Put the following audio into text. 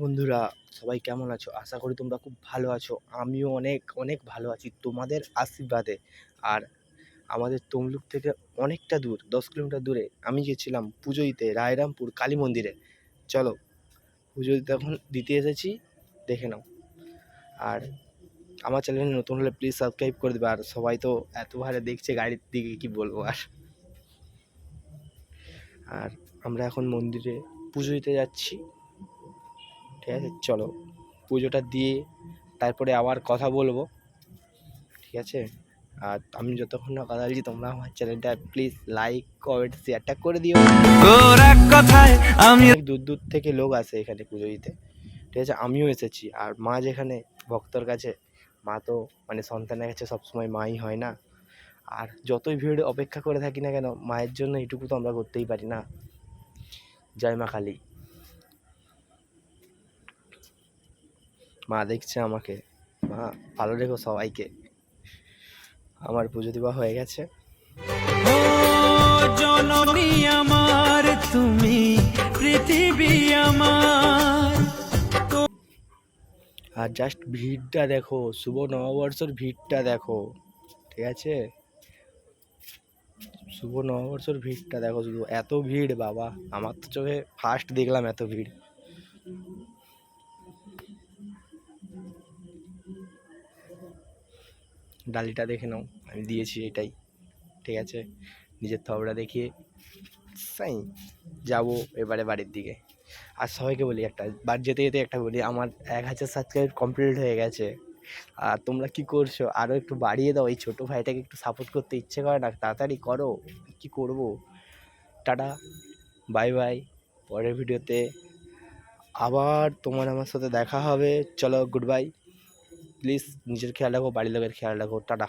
বন্ধুরা, সবাই কেমন আছো? আশা করি তোমরা খুব ভালো আছো। আমিও অনেক অনেক ভালো আছি তোমাদের আশীর্বাদে। আর আমাদের তমলুক থেকে অনেকটা দূর, 10 কিলোমিটার দূরে আমি গেছিলাম পুজো দিতে রায়রামপুর কালী মন্দিরে। চলো পুজো দিতে এখন দিতে এসেছি, দেখে নাও। আর আমার চ্যানেল নতুন হলে প্লিজ সাবস্ক্রাইব করে দেবে। আর সবাই তো এত ভালো দেখছে গাড়ির দিকে, কি বলবো আর। আর আমরা এখন মন্দিরে পুজো দিতে যাচ্ছি, ঠিক আছে? চলো পুজোটা দিয়ে তারপরে আবার কথা বলবো, ঠিক আছে? আর আমি যতক্ষণ না কথা বলছি, তোমরা আমার চ্যানেলটা প্লিজ লাইক কমেন্ট শেয়ারটা করে দিও। অনেক দূর দূর থেকে লোক আসে এখানে পুজো দিতে, ঠিক আছে? আমিও এসেছি। আর মা যেখানে ভক্তর কাছে, মা তো মানে সন্তানের কাছে সবসময় মাই হয় না। আর যতই ভিড় অপেক্ষা করে থাকি না কেন, মায়ের জন্য এইটুকু তো আমরা করতেই পারি না। জয় মা কালী। মা দেখছে আমাকে, মা ভালো রেখো সবাইকে। আমার পুজো দেওয়া হয়ে গেছে। ও জননী আমার, তুমি পৃথিবী আমার। আর জাস্ট ভিড়টা দেখো, শুভ নববর্ষের ভিড়টা দেখো, ঠিক আছে? শুভ নববর্ষের ভিড়টা দেখো, শুধু এত ভিড় বাবা, আমার তো চোখে ফার্স্ট দেখলাম এত ভিড়। ডালিটা দেখে নাও, আমি দিয়েছি এটাই, ঠিক আছে? নিজের থবড়া দেখিয়ে সাই যাবো এবারে বাড়ির দিকে। আর সবাইকে বলি, একটা বাড়ি যেতে যেতে একটা বলি, আমার 1000 সাবস্ক্রাইব কমপ্লিট হয়ে গেছে। আর তোমরা কি করছো? আরও একটু বাড়িয়ে দাও, এই ছোটো ভাইটাকে একটু সাপোর্ট করতে ইচ্ছে করে না? তাড়াতাড়ি করো, কি করব। Tata, bye bye. পরের ভিডিওতে আবার তোমার আমার সাথে দেখা হবে। চলো গুড বাই। প্লিজ নিজের খেয়াল রাখো, বাড়ির লোকের খেয়াল রাখো। টাটা।